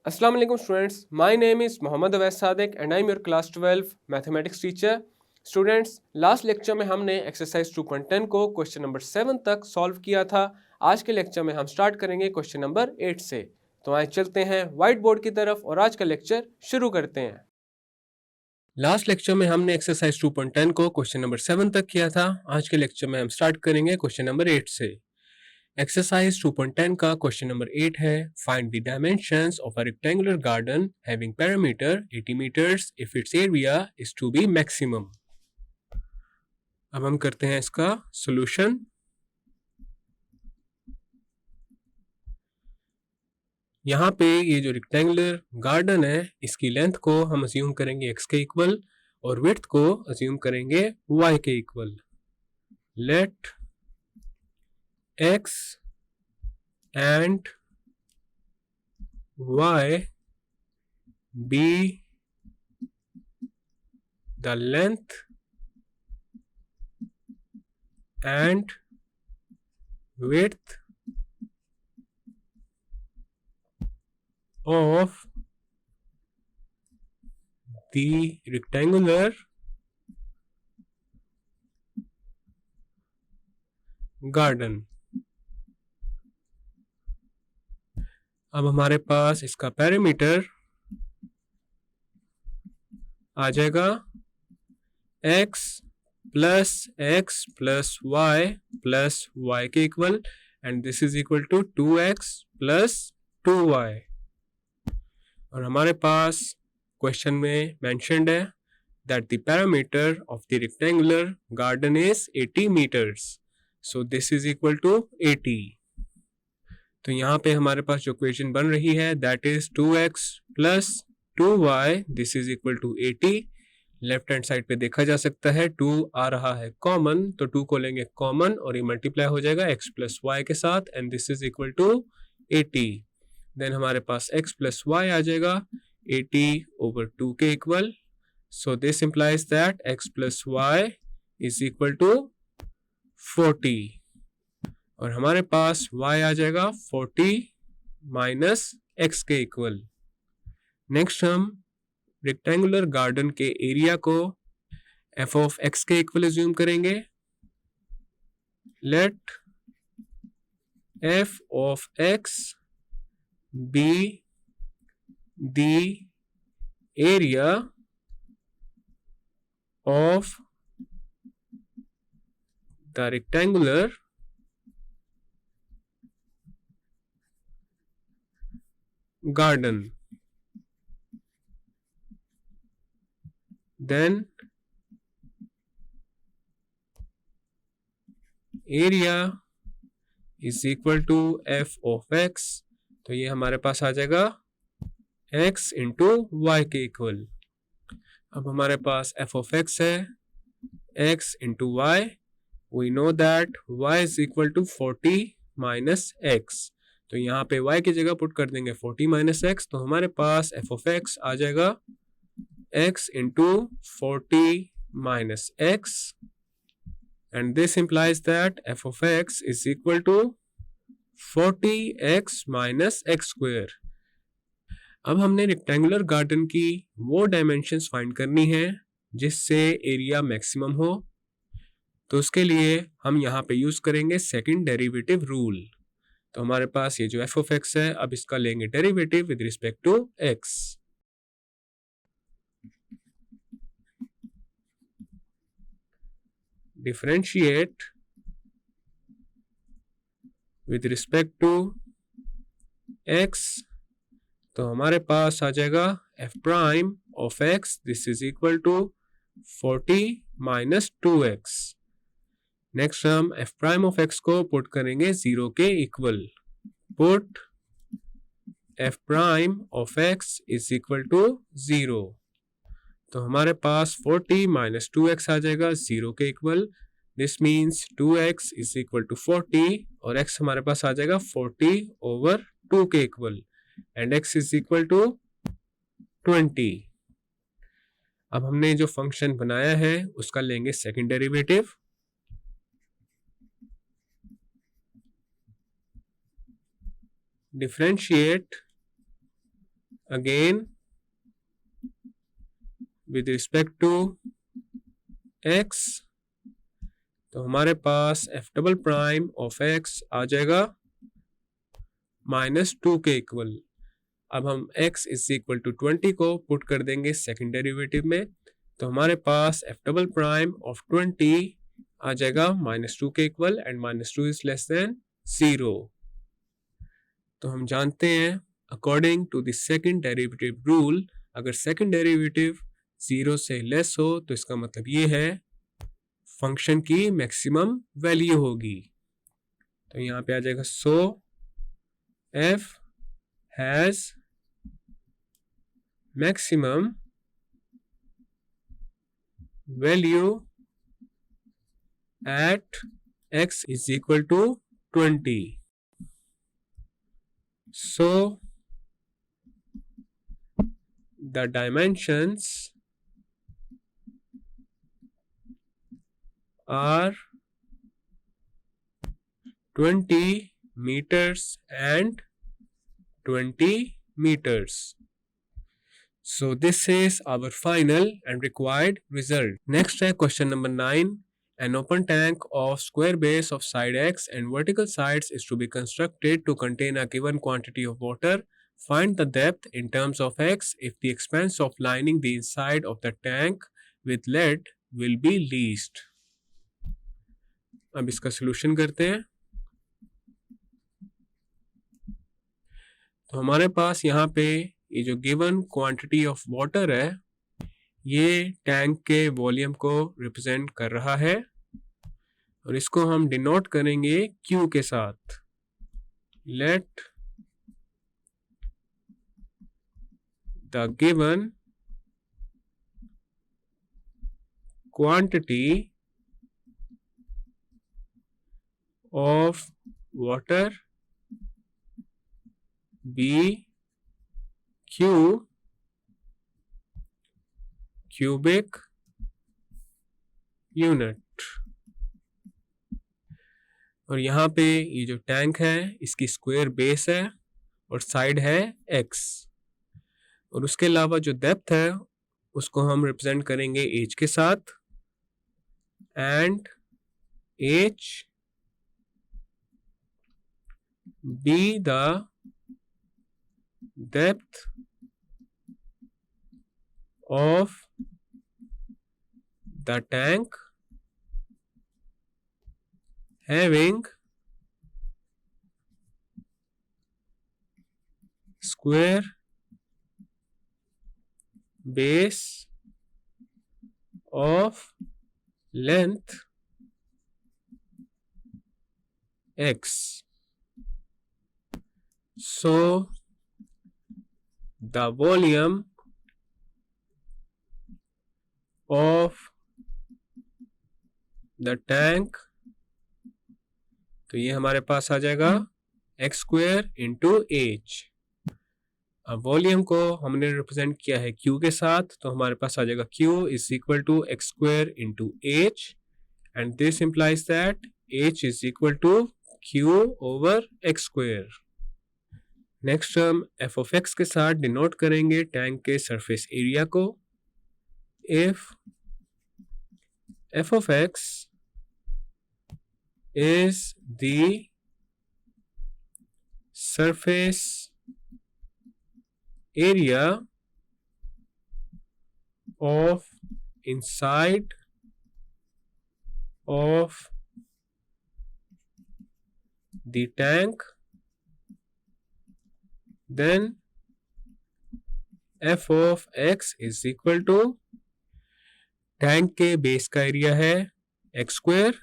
Assalamu alaikum students. My name is Mohammad Awais Sadiq and I am your class 12 mathematics teacher. Students, last lecture में हमने exercise 2.10 को question number 7 तक solve किया था। आज के लेक्चर में हम स्टार्ट करेंगे क्वेश्चन नंबर 8 से। तो आइए चलते हैं व्हाइट बोर्ड की तरफ और आज का लेक्चर शुरू करते हैं। लास्ट लेक्चर में हमने एक्सरसाइज 2.10 को क्वेश्चन नंबर 7 तक किया था। आज के लेक्चर में हम स्टार्ट करेंगे क्वेश्चन नंबर 8 से। एक्सरसाइज 2.10 का क्वेश्चन नंबर 8 है, find the dimensions of a rectangular garden having parameter 80 metres if it's area is to be maximum. अब हम करते हैं इसका सॉल्यूशन। यहाँ पे ये जो रेक्टेंगुलर गार्डन है इसकी लेंथ को हम अज्यूम करेंगे x के इक्वल और विड्थ को अज्यूम करेंगे y के equal. Let x and y be the length and width of the rectangular garden। अब हमारे पास इसका पैरामीटर आ जाएगा x प्लस y के equal and this is equal to 2x plus 2y। और हमारे पास क्वेश्चन में मेंशन्ड है that the parameter of the rectangular garden is 80 metres, so this is equal to 80। तो यहाँ पे हमारे पास जो इक्वेशन बन रही है that is 2x plus 2y this is equal to 80। Left hand side पे देखा जा सकता है 2 आ रहा है कॉमन, तो 2 को लेंगे कॉमन और ये मल्टीप्लाई हो जाएगा x प्लस y के साथ and this is equal to 80। Then हमारे पास x प्लस y आ जाएगा 80 ओवर 2 के equal, so this implies that x plus y is equal to 40 और हमारे पास y आ जाएगा 40 माइनस x के इक्वल। नेक्स्ट हम रेक्टेंगुलर गार्डन के एरिया को f ऑफ x के इक्वल अज्यूम करेंगे। Let f of x be the area of the rectangular garden, then area is equal to f of x, तो ये हमारे पास आ जाएगा x इंटू y के इक्वल। अब हमारे पास f of x है x into y, we know that y is equal to 40 minus x, तो यहाँ पे y की जगह पुट कर देंगे 40 माइनस x, तो हमारे पास f of x आ जाएगा x into 40 minus x and this implies that f of x is equal to 40x minus x square. अब हमने रेक्टेंगुलर गार्डन की वो डायमेंशंस फाइंड करनी है जिससे एरिया मैक्सिमम हो, तो उसके लिए हम यहाँ पे यूज करेंगे सेकंड डेरिवेटिव रूल। तो हमारे पास ये जो f of x है, अब इसका लेंगे derivative with respect to x। Differentiate with respect to x, तो हमारे पास आ जाएगा f prime of x this is equal to 40 minus 2x। Next हम f प्राइम ऑफ x को पुट करेंगे 0 के equal. Put f prime of x is equal to 0, तो हमारे पास 40 माइनस 2x आ जाएगा 0 के equal. This means 2x is equal to 40 और x हमारे पास आ जाएगा 40 ओवर 2 के equal and x is equal to 20। अब हमने जो फंक्शन बनाया है उसका लेंगे second derivative. differentiate again with respect to x, तो हमारे पास F double prime of x आ जाएगा -2 के इक्वल। अब हम x इज इक्वल टू 20 को पुट कर देंगे सेकेंड डेरिवेटिव में, तो हमारे पास एफ डबल प्राइम ऑफ 20 आ जाएगा -2 के equal and -2 is less than 0। तो हम जानते हैं according to the second derivative rule, अगर सेकेंड डेरिवेटिव 0 से लेस हो तो इसका मतलब ये है फंक्शन की मैक्सिमम वैल्यू होगी। तो यहाँ पे आ जाएगा सो f has maximum value at x is equal to 20. So the dimensions are 20 meters and 20 meters. So this is our final and required result. Next है question number 9. An open tank of square base of side x and vertical sides is to be constructed to contain a given quantity of water. Find the depth in terms of x if the expense of lining the inside of the tank with lead will be least. अब इसका solution करते हैं। तो हमारे पास यहाँ पे ये जो गिवन क्वांटिटी ऑफ वाटर है ये टैंक के वॉल्यूम को रिप्रेजेंट कर रहा है और इसको हम डिनोट करेंगे Q के साथ। Let the given quantity of water be Q cubic unit. और यहाँ पे ये जो टैंक है इसकी स्क्वायर बेस है और साइड है x, और उसके अलावा जो डेप्थ है उसको हम रिप्रेजेंट करेंगे h के साथ and h be the depth of the tank having square base of length x. So the volume of the tank, तो ये हमारे पास आ जाएगा x स्क्वायर इंटू एच। अब वॉल्यूम को हमने रिप्रेजेंट किया है q के साथ, तो हमारे पास आ जाएगा q is equal to x square into h and this implies that h is equal to q over x square. Next हम f ऑफ x के साथ डिनोट करेंगे टैंक के सरफेस एरिया को। If f of x is the surface area of inside of the tank, then f of x is equal to tank के base का area है x square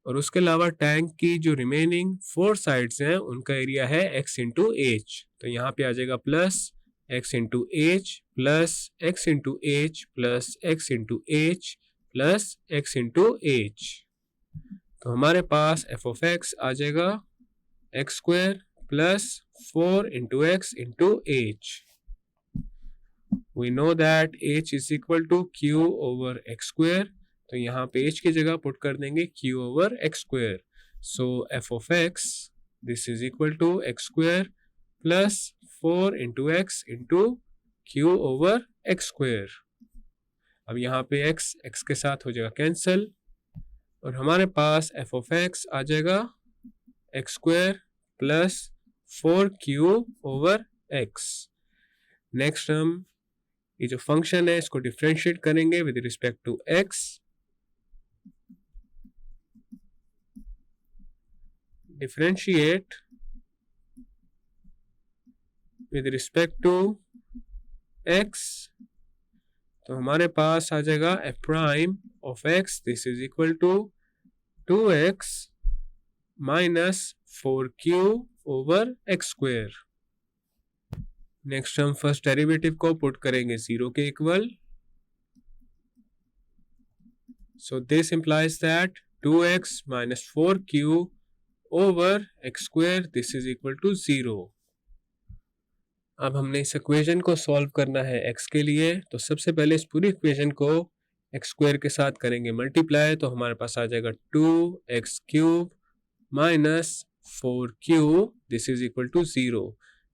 और उसके अलावा टैंक की जो रिमेनिंग 4 साइड्स हैं उनका एरिया है x इंटू एच। तो यहाँ पे आ जाएगा plus x into H plus x into H plus x into H plus x into H. तो हमारे पास f ऑफ x आ जाएगा x square plus 4 into X into H. We know that h is equal to q over x square, तो यहाँ पे h की जगह पुट कर देंगे q over x square. So f of x, this is equal to x square plus 4 into X into Q over x square. अब यहाँ पे x के साथ हो जाएगा कैंसिल और हमारे पास एफ ऑफ एक्स आ जाएगा x square plus 4q over x। Next हम ये जो फंक्शन है इसको डिफरेंशिएट करेंगे with respect to x। Differentiate with respect to x, तो हमारे पास आ जाएगा f prime of x this is equal to 2x minus 4q over x square. Next हम फर्स्ट डेरिवेटिव को पुट करेंगे 0 के equal, so this implies that 2x minus 4q over x square this is equal to 0। अब हमने इस equation को solve करना है x के लिए, तो सबसे पहले इस पूरी इक्वेशन को एक्स स्क्वेयर के साथ करेंगे मल्टीप्लाई, तो हमारे पास आ जाएगा 2x cube minus 4q this is equal to 0।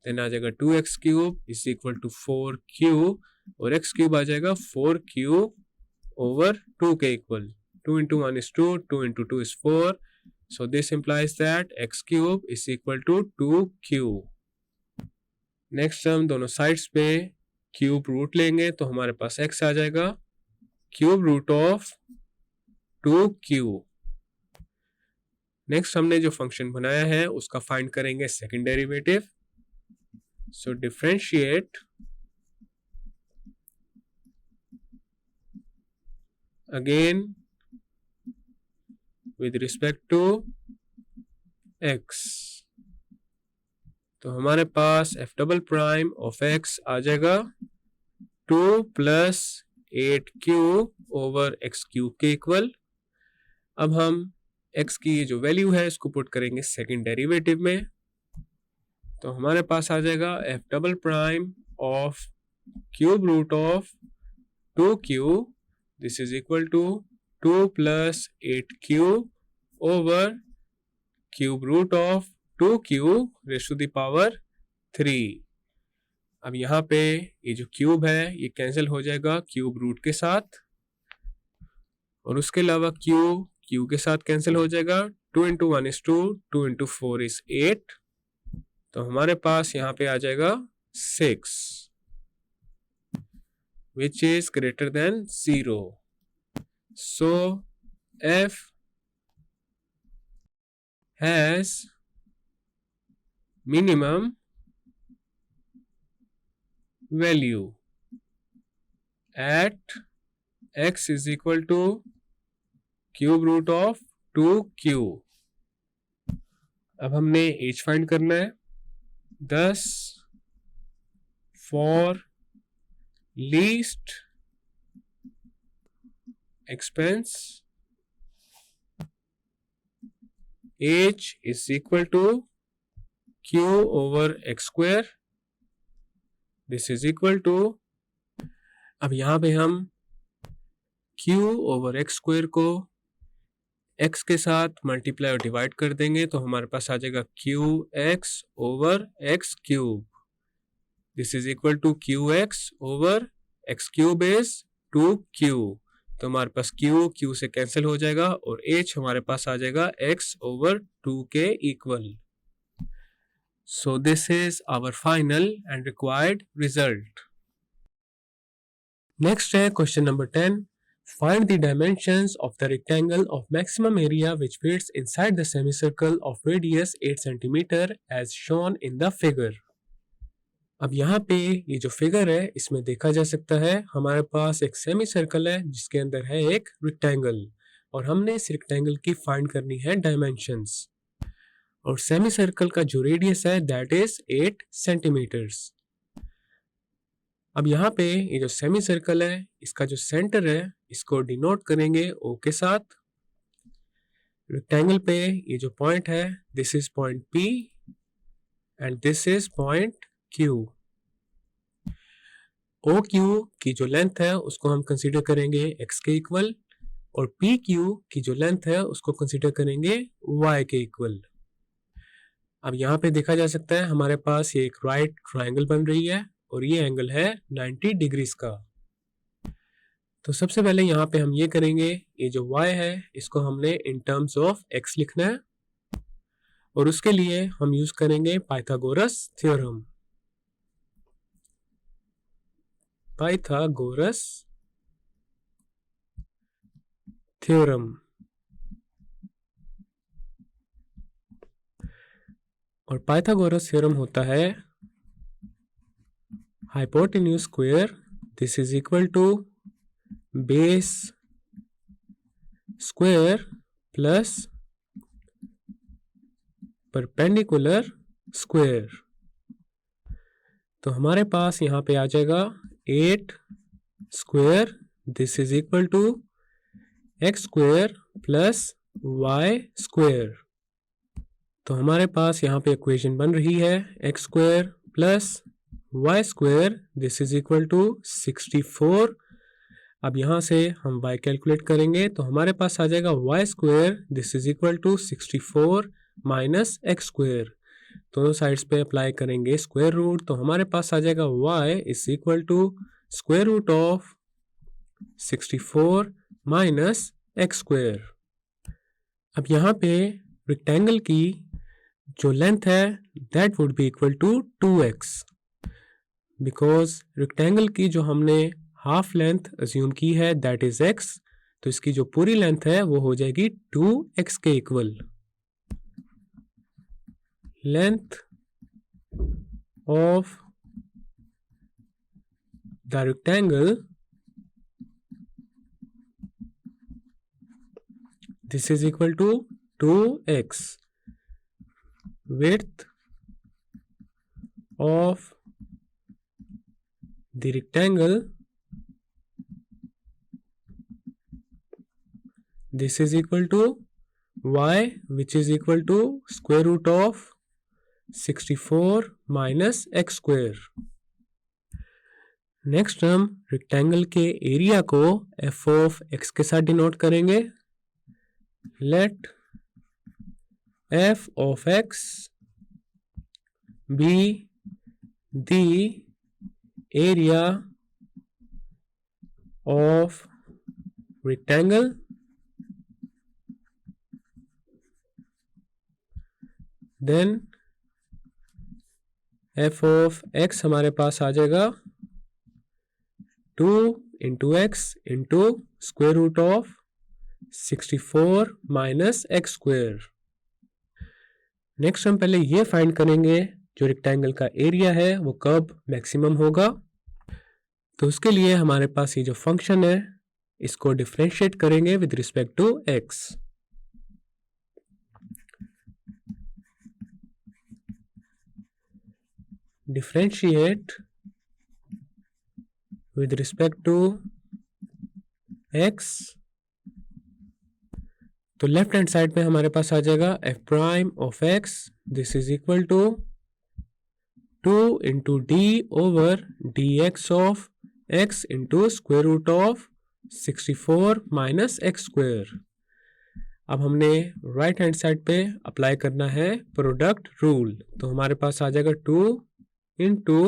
Then आ जाएगा 2x cube is equal to 4q और x क्यूब आ जाएगा 4q ओवर 2 के equal. 2 into 1 is 2, 2 into 2 is 4, so this implies that x cube is equal to 2q। Next हम दोनों sides पे cube root लेंगे, तो हमारे पास x आ जाएगा cube root of 2q। Next हमने जो फंक्शन बनाया है उसका फाइंड करेंगे second derivative, so differentiate again with respect to x, तो हमारे पास F double prime of x आ जाएगा 2 plus 8q over x cube के इक्वल। अब हम x की जो वैल्यू है इसको पुट करेंगे सेकंड डेरिवेटिव में, तो हमारे पास आ जाएगा f double prime of cube root of 2q this is equal to 2 plus 8q over cube root of 2q raise to the power 3। अब यहाँ पे ये जो क्यूब है ये कैंसिल हो जाएगा क्यूब रूट के साथ, और उसके अलावा क्यू के साथ कैंसिल हो जाएगा। 2 into 1 is 2, 2 into 4 is 8, तो हमारे पास यहाँ पे आ जाएगा 6 which is greater than 0, so f has minimum value at x is equal to cube root of 2q। अब हमने एज फाइंड करना है, 10 for least expense edge is equal to q over x square this is equal to, अब यहां पे हम q over x square को x के साथ मल्टीप्लाई और डिवाइड कर देंगे, तो हमारे पास आ जाएगा qx over x cube this is equal to qx over x cube is 2q, तो हमारे पास q से कैंसिल हो जाएगा और h हमारे पास आ जाएगा x ओवर 2 के equal. So this is our final and required result. Next है question number 10, find the dimensions of the rectangle of maximum area which fits inside the semicircle of radius 8 cm as shown in the figure। अब यहाँ पे ये जो figure है इसमें देखा जा सकता है हमारे पास एक सेमी सर्कल है जिसके अंदर है एक रेक्टेंगल, और हमने इस रेक्टेंगल की फाइंड करनी है डायमेंशंस, और सेमी सर्कल का जो रेडियस है दैट इज 8 सेंटीमीटर्स। अब यहाँ पे ये जो सेमी सर्कल है इसका जो सेंटर है इसको डिनोट करेंगे O के साथ। रेक्टेंगल पे ये जो पॉइंट है this is point P and this is point Q। OQ की जो लेंथ है उसको हम कंसीडर करेंगे x के इक्वल, और PQ की जो लेंथ है उसको कंसीडर करेंगे y के इक्वल। अब यहाँ पे देखा जा सकता है हमारे पास ये एक राइट ट्रायंगल बन रही है और ये एंगल है 90 डिग्रीज का। तो सबसे पहले यहाँ पे हम ये करेंगे, ये जो y है इसको हमने इन टर्म्स ऑफ x लिखना है और उसके लिए हम यूज करेंगे पाइथागोरस थ्योरम। Pythagoras theorem. और पाइथागोरस थ्योरम होता है hypotenuse square this is equal to base square plus perpendicular square. तो हमारे पास यहाँ पे आ जाएगा 8 square this is equal to x square plus y square. तो हमारे पास यहाँ पे इक्वेशन बन रही है x square plus y square this is equal to 64। अब यहाँ से हम y कैलकुलेट करेंगे तो हमारे पास आ जाएगा y square this is equal to 64 minus x square. दोनों साइड्स पे अप्लाई करेंगे स्क्वायर रूट तो हमारे पास आ जाएगा y is equal to square root of 64 minus x square. अब यहाँ पे रेक्टेंगल की जो लेंथ है that would be equal to 2x because rectangle की जो हमने हाफ लेंथ अज्यूम की है दैट इज x, तो इसकी जो पूरी लेंथ है वो हो जाएगी 2x के equal. Length of the rectangle this is equal to 2x। width of the rectangle this is equal to y which is equal to square root of 64 minus x square। Next हम rectangle के area को f of x के साथ denote करेंगे। Let f of x be the area of rectangle then f of x हमारे पास आ जाएगा 2 into x into square root of 64 minus x square। Next हम पहले ये फाइंड करेंगे जो रेक्टेंगल का एरिया है वो कब मैक्सिमम होगा। तो उसके लिए हमारे पास ये जो फंक्शन है इसको डिफरेंशिएट करेंगे with respect to x। Differentiate with respect to x तो लेफ्ट हैंड साइड पे हमारे पास आ जाएगा f prime of x this is equal to 2 into D over D x of x into square root of 64 minus x square. अब हमने right hand side पे apply करना है प्रोडक्ट रूल तो हमारे पास आ जाएगा 2 into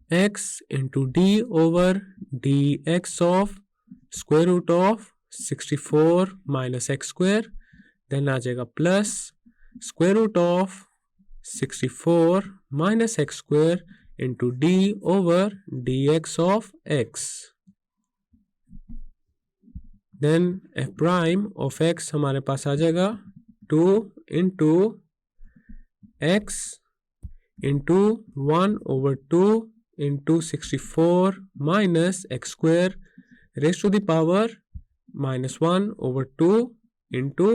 x into D over D x of square root of 64 minus x square then आ जाएगा plus square root of 64 minus x square into D over D x of X then F prime of X हमारे पास आ जाएगा 2 into X into 1 over 2 into 64 minus x square raise to the power -1 over 2 into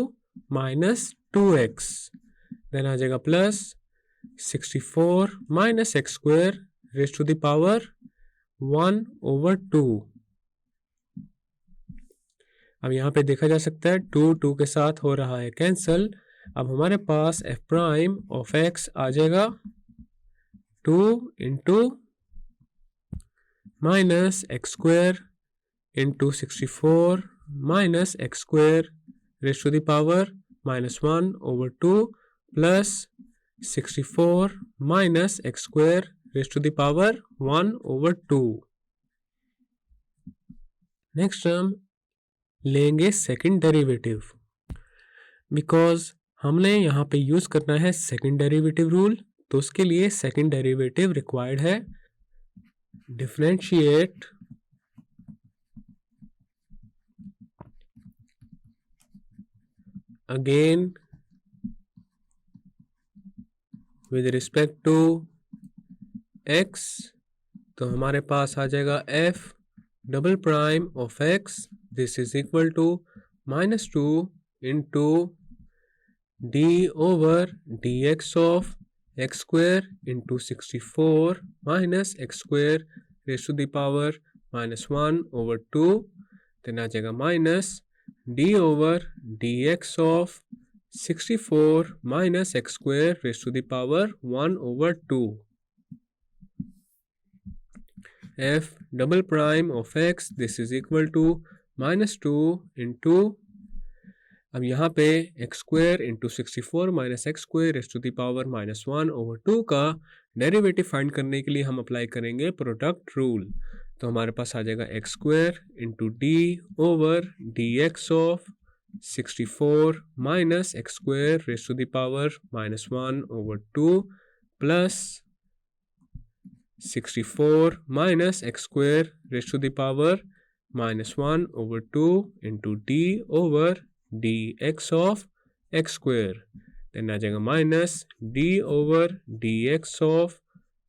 -2x then आ जाएगा plus 64 minus x square raise to the power 1 over 2। अब यहाँ पे देखा जा सकता है 2 के साथ हो रहा है कैंसल। अब हमारे पास f प्राइम ऑफ x आ जाएगा 2 into minus x square into 64 minus x square raise to the power -1 over 2 plus 64 minus x square raised to the power 1 over 2. Next हम लेंगे सेकंड डेरिवेटिव, बिकॉज हमने यहाँ पे यूज करना है second derivative rule, तो उसके लिए सेकंड डेरिवेटिव रिक्वायर्ड है. Differentiate again with respect to x, तो हमारे पास आ जाएगा f double prime of x, this is equal to -2 into d over dx of x square into 64 minus x square raise to the power -1 over 2, then आ जाएगा minus d over dx of 64 minus x square raised to the power 1 over 2. f double prime of x, this is equal to -2 into, अब यहाँ पे x square into 64 minus x square raised to the power -1 over 2 का derivative find करने के लिए हम apply करेंगे product rule. तो हमारे पास आ जाएगा x square into d over dx of 64 minus x square raised to the power -1 over 2 plus 64 minus x square raised to the power -1 over 2 into d over dx of x square. Then आ जाएगा minus d over dx of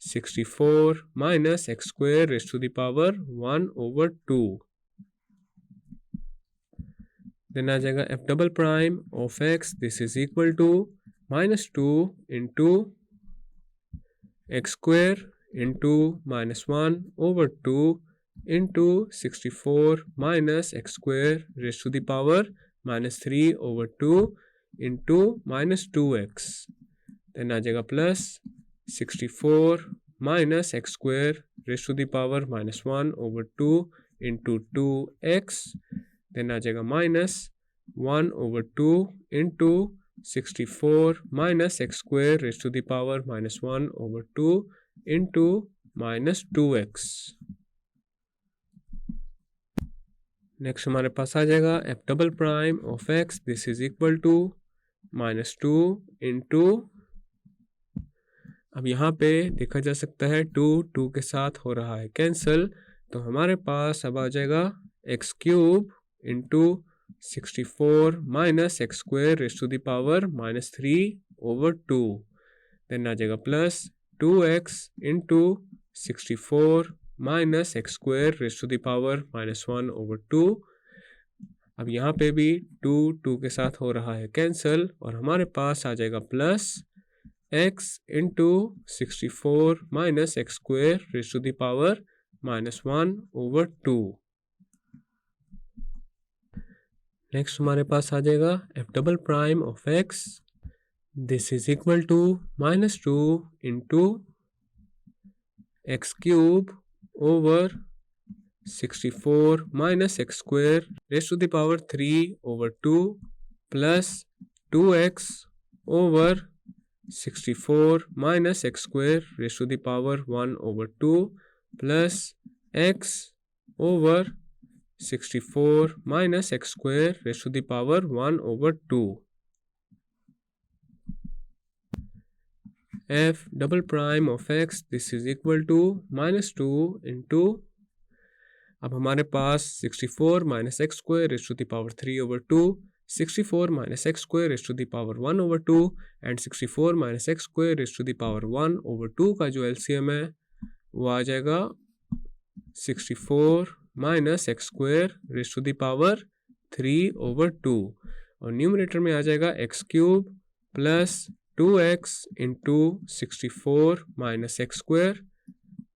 64 minus x square raised to the power 1 over 2. Then आ जाएगा f double prime of x, this is equal to -2 into x square into -1 over 2 into 64 minus x square raised to the power -3 over 2 into -2x. Then आ जाएगा plus 64 minus x square raised to the power -1 over 2 into 2x. Then आ जाएगा minus 1 over 2 into 64 minus x square raised to the power -1 over 2 into -2x. Next हमारे पास आ जाएगा f double prime of x, this is equal to -2 into, अब यहाँ पे देखा जा सकता है 2 के साथ हो रहा है कैंसिल, तो हमारे पास अब आ जाएगा x cube into 64 minus x square raised to the power -3 over 2. Then आ जाएगा plus 2x into 64 minus x square raised to the power -1 over 2. अब यहाँ पे भी 2 के साथ हो रहा है कैंसिल, और हमारे पास आ जाएगा plus x into 64 minus x square raised to the power -1 over 2. Next हमारे पास आ जाएगा f double prime of x, this is equal to -2 into x cube over 64 minus x square raised to the power 3 over 2 plus 2x over 64 minus x square raised to the power 1 over 2 plus x over 64 minus x square raised to the power 1 over 2. f double prime of x, this is equal to -2 into, अब हमारे पास 64 minus x square raised to the power 3 over 2, 64 minus x square raised to the power 1 over 2 and 64 minus x square raised to the power 1 over 2 का जो LCM है वो आ जाएगा 64 minus x square raised to the power 3 over 2, और numerator में आ जाएगा x cube plus 2x into 64 minus x square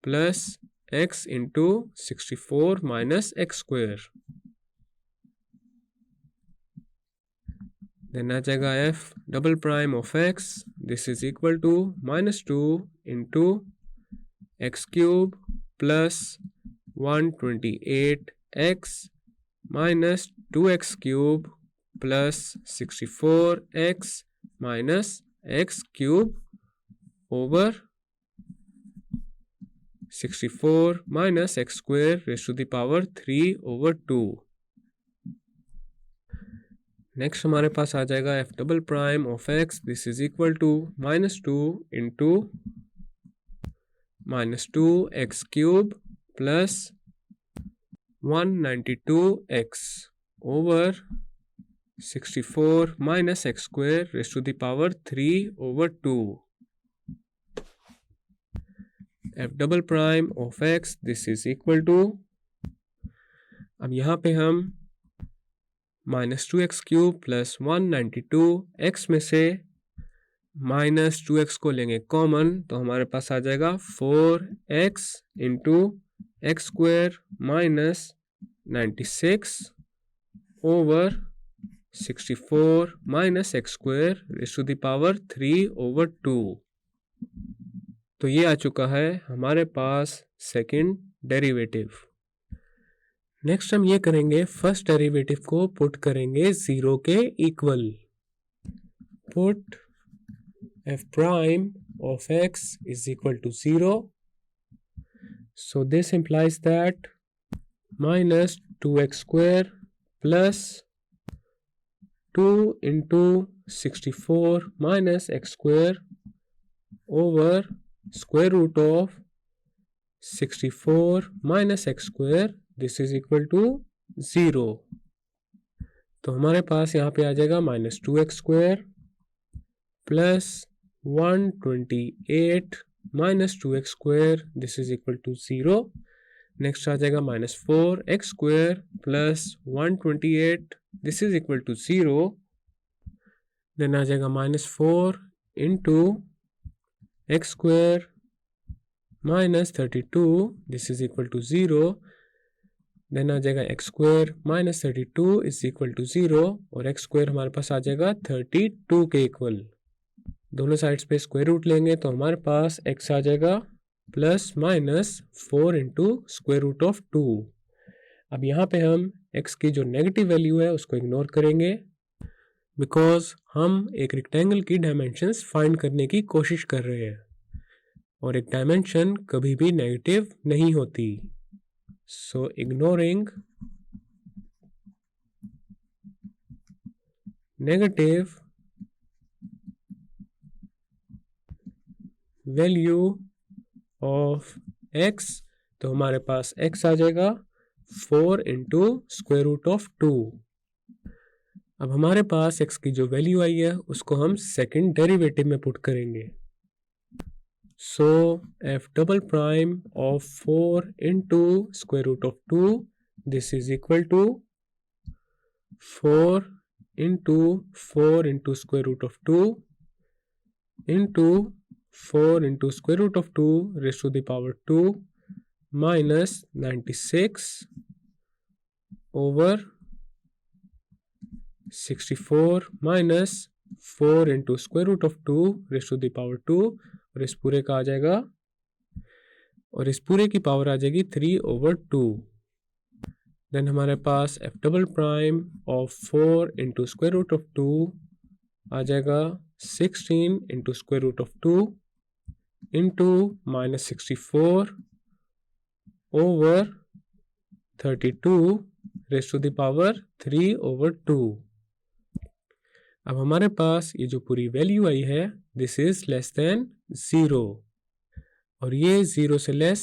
plus x into 64 minus x square. Then आ जाएगा f double prime of x, this is equal to -2 into x cube plus 128x minus 2x cube plus 64x minus x cube over 64 minus x square raised to the power 3 over 2. Next हमारे पास आ जाएगा f double prime of x, this is equal to -2 into -2x cube plus 192x over 64 minus x square raised to the power 3 over 2. f double prime of x, this is equal to, अब यहाँ पे हम -2x cube plus 192x में से -2x को लेंगे common, तो हमारे पास आ जाएगा 4x into x square minus 96 over 64 minus x square raise to the power 3 over 2. तो ये आ चुका है हमारे पास सेकंड डेरिवेटिव. नेक्स्ट हम ये करेंगे, फर्स्ट डेरिवेटिव को पुट करेंगे जीरो के equal. Put f prime of x is equal to 0. So this implies that minus 2x square plus 2 into 64 minus x square over square root of 64 minus x square, this is equal to 0. तो हमारे पास यहाँ पे आ जाएगा minus 2x square plus 128 minus 2x square, this is equal to 0. Next आ जाएगा minus 4x square plus 128, this is equal to 0. Then आ जाएगा minus 4 into x square minus 32, this is equal to 0. Then आ जाएगा x square minus 32 is equal to 0 और x square हमारे पास आ जाएगा 32 के इक्वल. दोनों साइड्स पे स्क्वायर रूट लेंगे तो हमारे पास x आ जाएगा plus minus 4 into square root of 2. अब यहाँ पे हम x की जो नेगेटिव वैल्यू है उसको इग्नोर करेंगे बिकॉज हम एक रेक्टेंगल की डायमेंशंस फाइंड करने की कोशिश कर रहे हैं और एक डायमेंशन कभी भी नेगेटिव नहीं होती. So ignoring negative value of x, तो हमारे पास x आ जाएगा 4 इंटू स्क्वायर रूट ऑफ 2. अब हमारे पास x की जो वैल्यू आई है उसको हम सेकंड डेरिवेटिव में पुट करेंगे. So f double prime of 4 into square root of 2, this is equal to 4 into square root of 2 into 4 into square root of 2 raised to the power 2 minus 96 over 64 minus 4 into square root of 2 raised to the power 2 और इस पूरे का आ जाएगा और इस पूरे की power आ जाएगी 3 over 2. देन हमारे पास f double prime of 4 into square root of 2 आ जाएगा 16 into square root of 2 into minus 64 over 32 raised to the power 3 over 2. अब हमारे पास ये जो पूरी वैल्यू आई है दिस इज लेस देन 0 और ये 0 से लेस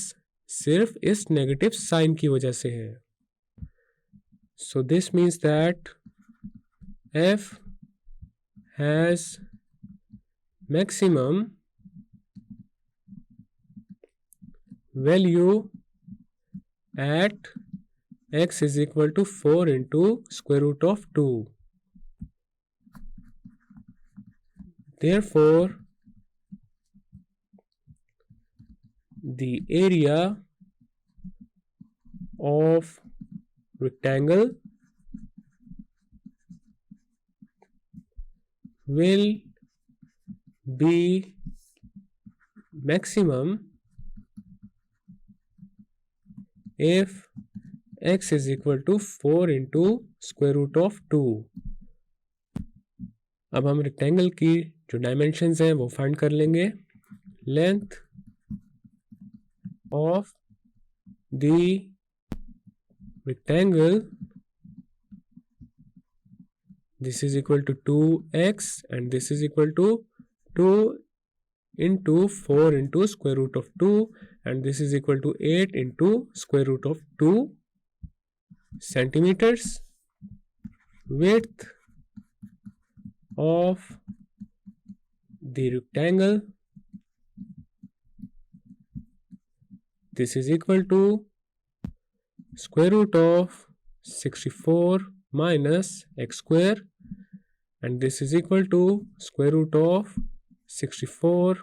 सिर्फ इस नेगेटिव साइन की वजह से है. So this means that f has maximum value at x is equal to 4 into square root of 2. Therefore, the area of rectangle will be maximum if x is equal to 4 into square root of 2. अब हम rectangle की जो dimensions हैं वो find कर लेंगे. Length of the rectangle, this is equal to 2x and this is equal to 2 into 4 into square root of 2 and this is equal to 8 into square root of 2 centimeters. Width of the rectangle, this is equal to square root of 64 minus x square and this is equal to square root of 64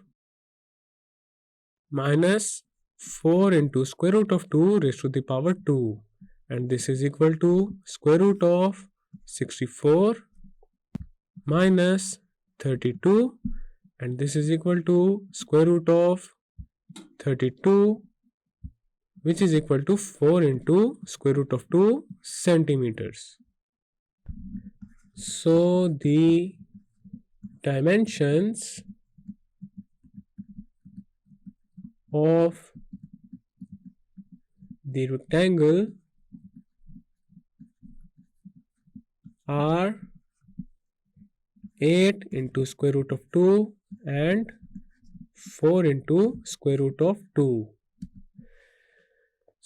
minus 4 into square root of 2 raised to the power 2 and this is equal to square root of 64 minus 32 and this is equal to square root of 32 which is equal to 4 into square root of 2 centimeters. So the dimensions of the rectangle are 8 into square root of 2 and 4 into square root of 2.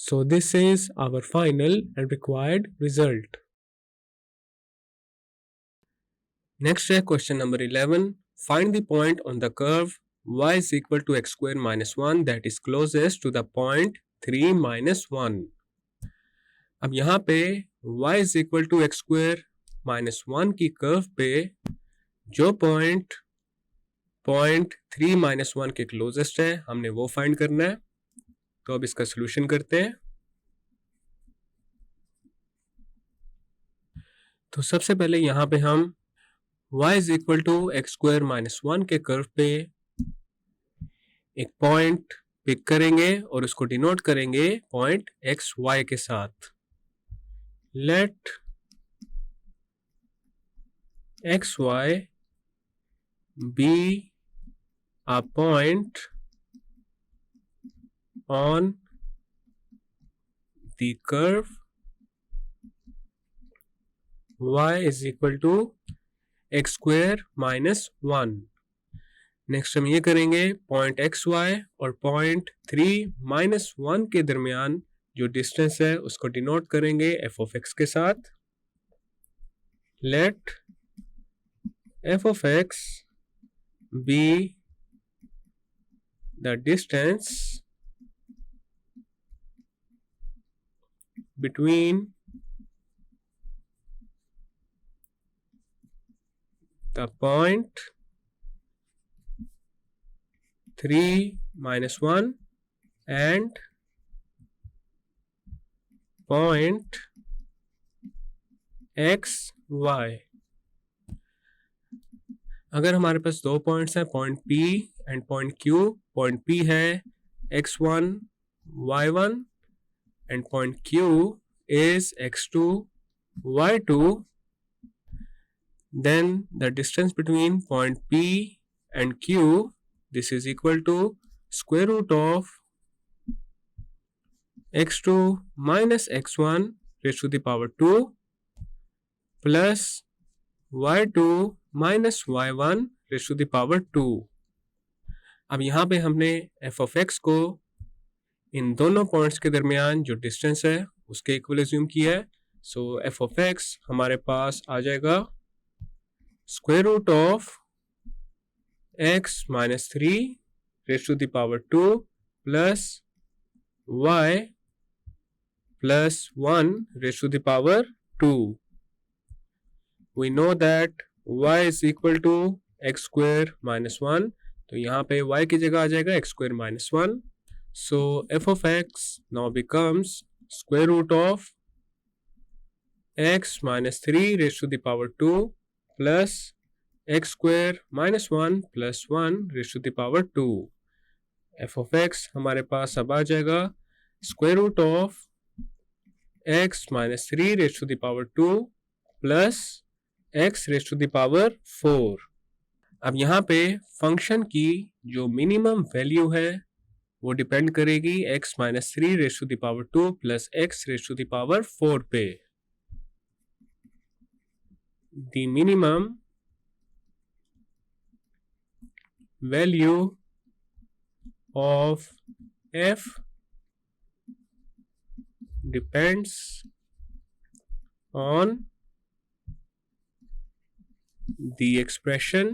So this is our final and required result. Next है question number 11. Find the point on the curve y is equal to x square minus 1 that is closest to the point 3 minus 1. अब यहाँ पे y is equal to x square minus 1 की curve पे जो point 3 minus 1 के closest है हमने वो फाइंड करना है. तो अब इसका सोल्यूशन करते हैं. तो सबसे पहले यहाँ पे हम y is equal to x square minus 1 के कर्व पे एक पॉइंट पिक करेंगे और उसको डिनोट करेंगे पॉइंट x y के साथ. Let x y be a point on the curve y is equal to x square minus 1. Next हम ये करेंगे पॉइंट एक्स वाई और पॉइंट 3 minus 1 के दरमियान जो डिस्टेंस है उसको डिनोट करेंगे f of x के साथ. Let f of x be the distance between the point 3 minus 1 and point x y. अगर हमारे पास दो पॉइंट्स हैं point P and point Q. Point P है x1 y1 and point Q is x2 y2. Then the distance between point P and Q, this is equal to square root of x2 minus x1 raised to the power 2 plus y2 minus y1 raised to the power 2. अब यहाँ पे हमने f of x को इन दोनों points के दरमियान जो distance है उसके इक्वल एज्यूम किया है. सो f of x हमारे पास आ जाएगा square root of x minus 3 raised to the power 2 plus y plus 1 raised to the power 2. We know that y is equal to x square minus 1. तो यहाँ पे y की जगह आ जाएगा x square minus 1. So f of x now becomes square root of x minus 3 raised to the power 2 plus x square minus 1 plus 1 raised to the power 2. f of x हमारे पास अब आ जाएगा square root of x minus 3 raised to the power 2 plus x raised to the power 4. अब यहाँ पे function की जो minimum value है वो डिपेंड करेगी x minus 3 raise to the power 2 plus x raise to the power 4 पे। The minimum value of f depends on the expression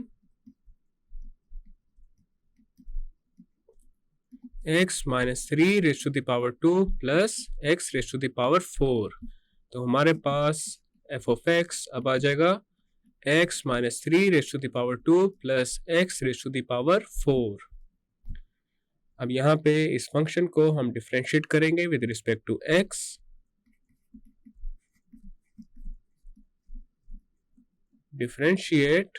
x minus 3 raise to the power 2 plus x raise to the power 4। तो हमारे पास f of x अब आ जाएगा x minus 3 raise to the power 2 plus x raise to the power 4। अब यहाँ पे इस फंक्शन को हम डिफरेंशिएट करेंगे with respect to x। Differentiate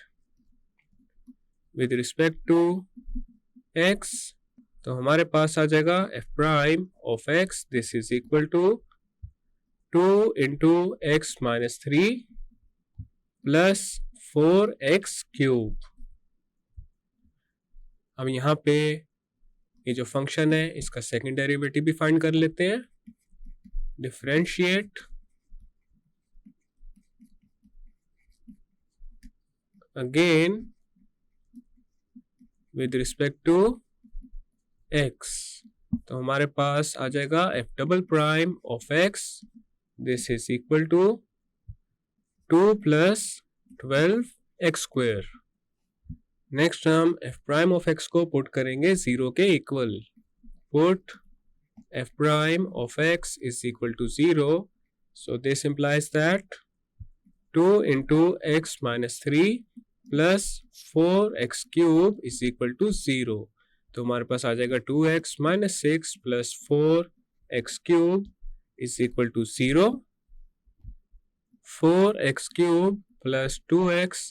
with respect to x, तो हमारे पास आ जाएगा f prime of x this is equal to 2 into x minus 3 plus 4x cube. अब यहाँ पे ये जो फंक्शन है इसका सेकंड डेरिवेटिव भी फाइंड कर लेते हैं। Differentiate again with respect to x, तो हमारे पास आ जाएगा f double prime of x this is equal to 2 plus 12x square. Next हम f प्राइम ऑफ x को पुट करेंगे 0 के equal. Put f prime of x is equal to 0, so this implies that 2 into x minus 3 plus 4x cube is equal to 0। तो हमारे पास आ जाएगा 2x minus 6 plus 4x cube is equal to 0। 4x cube plus 2x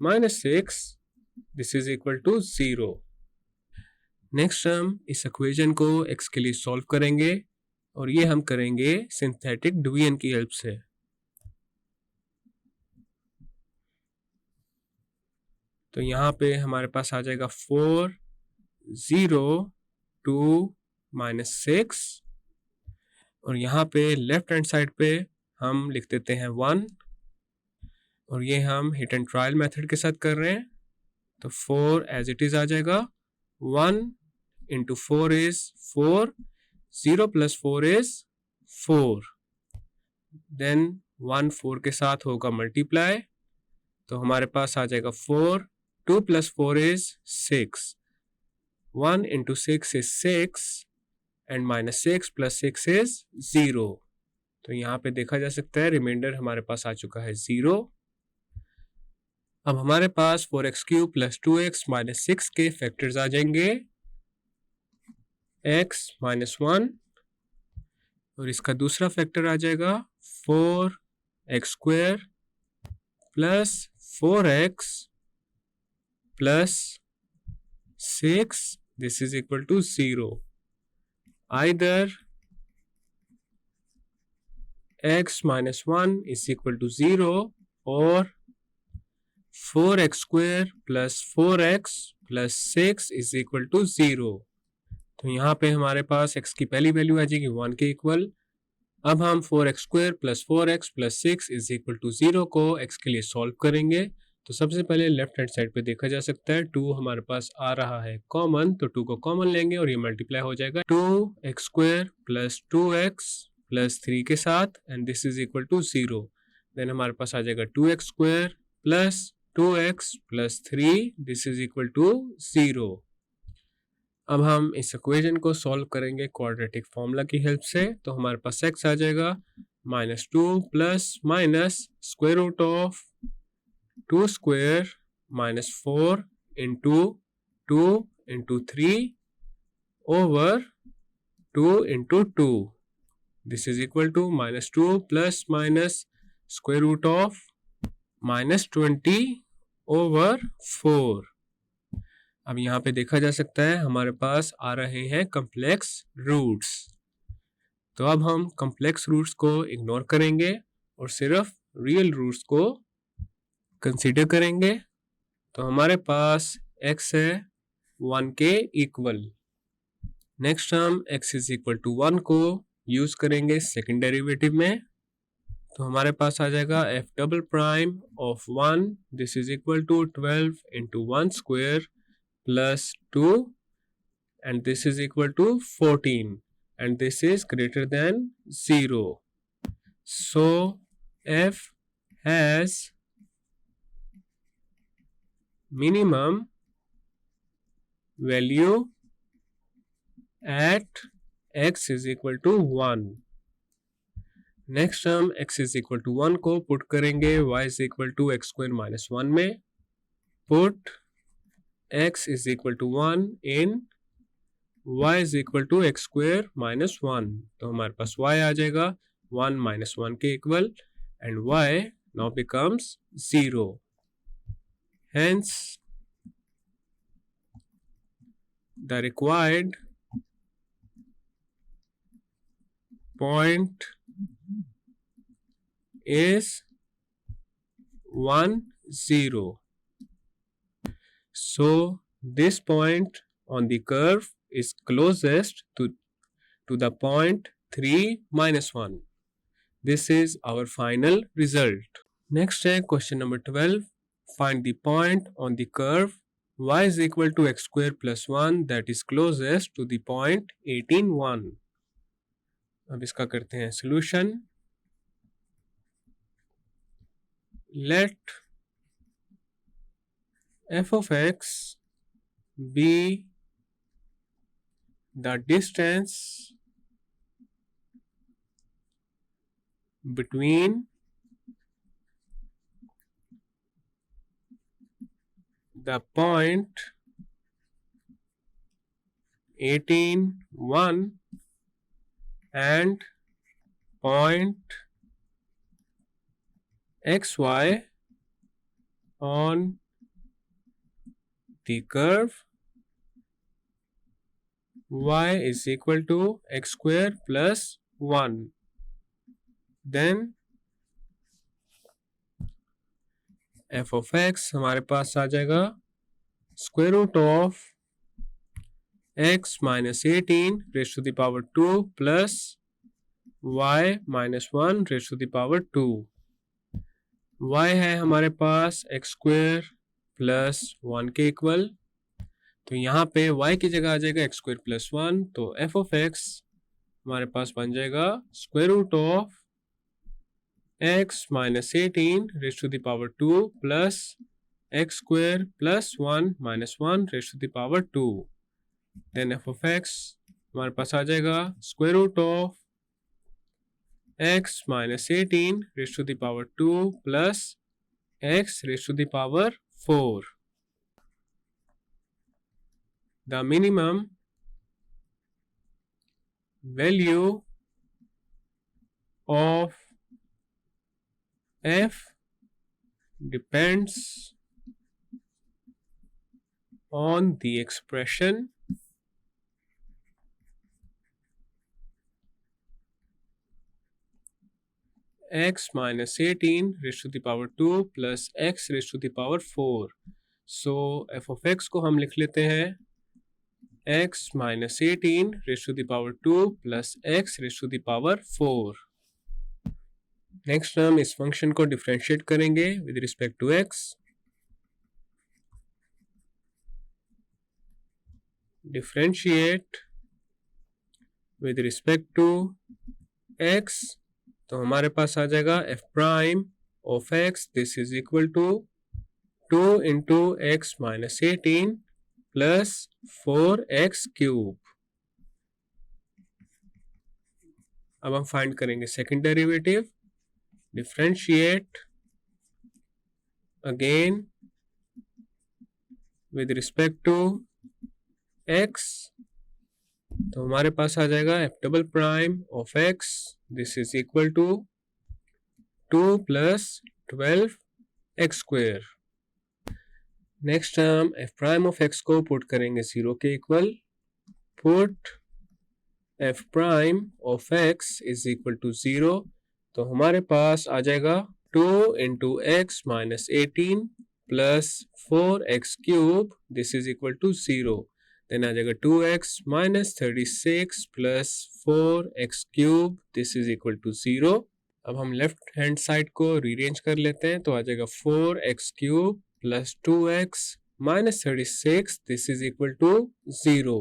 minus 6 this is equal to 0। Next हम इस equation को x के लिए सॉल्व करेंगे और ये हम करेंगे सिंथेटिक डिवीजन की हेल्प से। तो यहाँ पे हमारे पास आ जाएगा 4 0 2 माइनस 6 और यहाँ पे लेफ्ट हैंड साइड पे हम लिख देते हैं 1 और ये हम हिट एंड ट्रायल मेथड के साथ कर रहे हैं। तो 4 एज इट इज आ जाएगा। 1 into 4 is 4, 0 plus 4 is 4, then 1 4 के साथ होगा मल्टीप्लाई, तो हमारे पास आ जाएगा 4, 2 plus 4 is 6, 1 into 6 is 6 and minus 6 plus 6 is 0। तो यहाँ पे देखा जा सकता है रिमाइंडर हमारे पास आ चुका है 0। अब हमारे पास 4x cube plus 2x minus 6 के फैक्टर्स आ जाएंगे x माइनस 1 और इसका दूसरा फैक्टर आ जाएगा 4x square plus 4x plus 6 this is equal to 0। Either x minus 1 is equal to 0 or 4x square plus 4x plus 6 is equal to 0। तो यहाँ पे हमारे पास x की पहली वैल्यू आ जाएगी 1 के इक्वल। अब हम 4x square plus 4x plus 6 is equal to 0 को x के लिए सॉल्व करेंगे। तो सबसे पहले लेफ्ट हैंड साइड पे देखा जा सकता है 2 हमारे पास आ रहा है कॉमन, तो 2 को कॉमन लेंगे और ये मल्टीप्लाई हो जाएगा 2x square plus 2x plus 3 के साथ and this is equal to 0। Then हमारे पास आ जाएगा 2x square plus 2x plus 3 this is equal to 0। अब हम इस इक्वेशन को सॉल्व करेंगे क्वाड्रेटिक फॉर्मूला की हेल्प से। तो हमारे पास x आ जाएगा minus 2 plus minus square root of 2 square minus 4 into 2 into 3 over 2 into 2 this is equal to minus 2 plus minus square root of minus 20 over 4। अब यहाँ पे देखा जा सकता है हमारे पास आ रहे हैं कम्प्लेक्स रूट्स। तो अब हम कम्प्लेक्स रूट्स को इग्नोर करेंगे और सिर्फ रियल रूट्स को कंसीडर करेंगे। तो हमारे पास x है 1 के इक्वल। नेक्स्ट हम x इज इक्वल टू 1 को यूज करेंगे सेकेंड डेरिवेटिव में, तो हमारे पास आ जाएगा f double prime of 1 this is equal to 12 into 1 square plus 2 and this is equal to 14 and this is greater than 0. So f has minimum value at x is equal to 1. Next हम x is equal to 1 को put करेंगे y is equal to x square minus 1 में। Put x is equal to 1 in y is equal to x square minus 1, तो हमारे पास y आ जाएगा 1 minus 1 के equal and y now becomes 0. Hence the required point is 1 0. So this point on the curve is closest to the point 3 minus 1. This is our final result. Next है question number 12. Find the point on the curve y is equal to x square plus 1 that is closest to the point 18 1. अब इसका करते हैं solution. Let f of x be the distance between the point 18 1 and point xy on the curve y is equal to x square plus 1. Then f of x हमारे पास आ जाएगा square root of x minus 18 raised to the power 2 plus y minus 1 raised to the power 2. y है हमारे पास x square plus 1 के equal, तो यहाँ पे y की जगह आ जाएगा x square plus 1, तो f of x हमारे पास बन जाएगा square root of x minus 18 raised to the power 2 plus x square plus 1 minus 1 raised to the power 2. Then f of x हमारे पास आ जाएगा square root of x minus 18 raised to the power 2 plus x raised to the power 4. The minimum value of f depends on the expression x minus 18 raised to the power 2 plus x raised to the power 4. So f of x को हम लिख लेते हैं x minus 18 raised to the power 2 plus x raised to the power 4. Next हम इस function को differentiate करेंगे with respect to x. Differentiate with respect to x, तो हमारे पास आ जाएगा f prime of x this is equal to 2 into x minus 18 plus 4x cube. अब हम फाइंड करेंगे second derivative. Differentiate again with respect to x, तो हमारे पास आ जाएगा f double prime of x this is equal to 2 plus 12x square. Next हम f prime of x को पुट करेंगे 0 के equal. Put f prime of x is equal to 0, तो हमारे पास आ जाएगा 2 into x minus 18 plus 4x cube this is equal to 0। Then आ जाएगा 2x minus 36 plus 4x cube this is equal to 0। अब हम लेफ्ट हैंड साइड को रीअरेंज कर लेते हैं, तो आ जाएगा 4x cube plus 2x minus 36 this is equal to 0।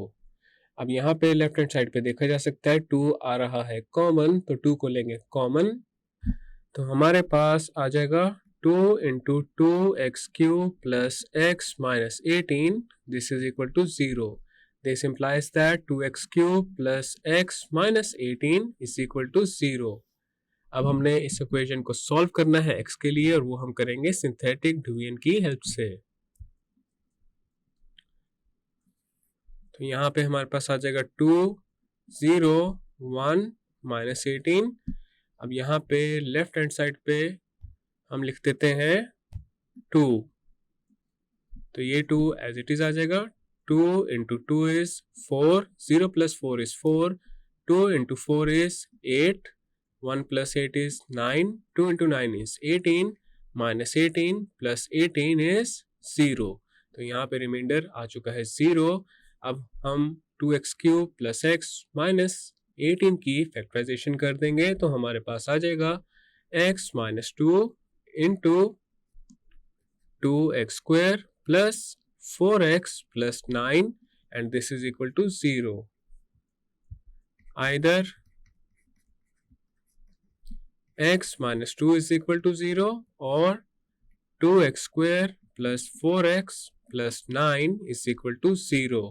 अब यहाँ पे लेफ्ट हैंड साइड पे देखा जा सकता है 2 आ रहा है कॉमन, तो 2 को लेंगे कॉमन, तो हमारे पास आ जाएगा 2 into 2x cube plus x minus 18 this is equal to 0। This implies that 2x cube plus x minus 18 is equal to 0। अब हमने इस इक्वेशन को सॉल्व करना है x के लिए, और वो हम करेंगे सिंथेटिक डिवीजन की हेल्प से। तो यहाँ पे हमारे पास आ जाएगा 2 0 1 माइनस 18। अब यहाँ पे लेफ्ट हैंड साइड पे हम लिख देते हैं 2, तो ये 2 एज इट इज आ जाएगा। 2 into 2 is 4, 0 plus 4 is 4, 2 into 4 is 8, 1 plus 8 is 9, 2 into 9 is 18, minus 18 plus 18 is 0। तो यहाँ पे रिमाइंडर आ चुका है 0। अब हम 2x cube plus x minus 18 की फैक्टराइजेशन कर देंगे, तो हमारे पास आ जाएगा x minus 2 into 2x square plus 4x plus 9 and this is equal to 0। Either x minus 2 is equal to 0 और 2x square plus 4x plus 9 is equal to 0।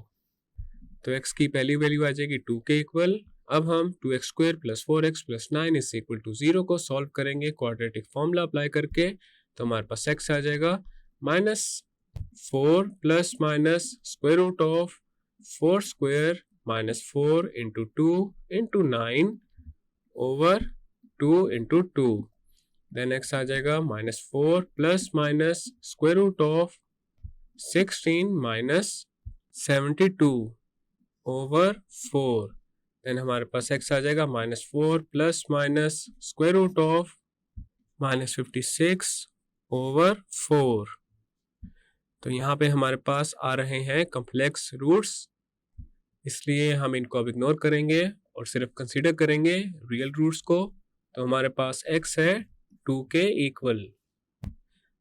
तो x की पहली वैल्यू आ जाएगी 2 के इक्वल। अब हम 2x square plus 4x plus 9 is equal to 0 को solve करेंगे क्वाड्रेटिक फॉर्मूला अप्लाई करके, तो हमारे पास x आ जाएगा minus 4 plus minus square root of 4 square minus 4 into 2 into 9 over 2 into 2। Then x आ जाएगा minus 4 plus minus square root of 16 minus 72 over 4। Then हमारे पास x आ जाएगा minus 4 plus minus square root of minus 56 over 4। तो यहाँ पे हमारे पास आ रहे हैं कॉम्प्लेक्स रूट्स, इसलिए हम इनको अब इग्नोर करेंगे और सिर्फ कंसीडर करेंगे रियल रूट्स को। तो हमारे पास x है 2 के इक्वल।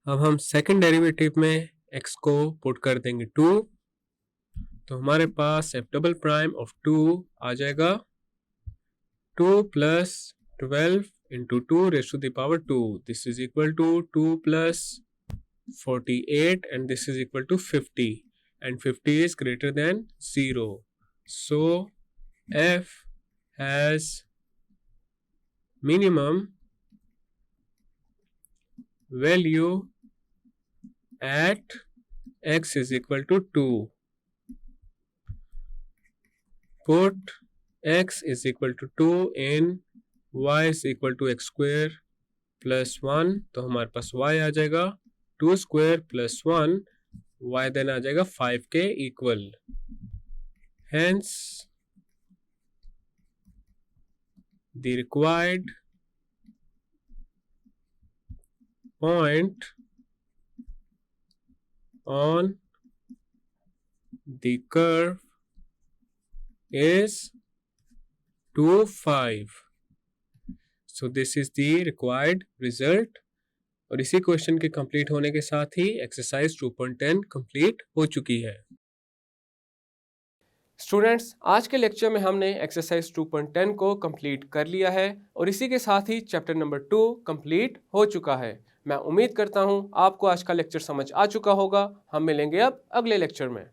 अब हम सेकंड डेरिवेटिव में x को पुट कर देंगे 2, तो हमारे पास f डबल प्राइम ऑफ 2 आ जाएगा 2 plus 12 into 2 raise to the power 2 this is equal to 2 plus 48 and this is equal to 50 and 50 is greater than 0। So f has minimum value at x is equal to 2. Put x is equal to 2 in y is equal to x square plus 1, तो हमारे पास y आ जाएगा 2 square plus 1, y then आ जाएगा 5 के equal. Hence the required point on the curve is 2 5. So this is the required result। और इसी question के कंप्लीट होने के साथ ही एक्सरसाइज 2.10 कंप्लीट हो चुकी है। स्टूडेंट्स, आज के लेक्चर में हमने एक्सरसाइज 2.10 को कंप्लीट कर लिया है और इसी के साथ ही चैप्टर नंबर 2 कंप्लीट हो चुका है। मैं उम्मीद करता हूं आपको आज का लेक्चर समझ आ चुका होगा। हम मिलेंगे अब अगले लेक्चर में।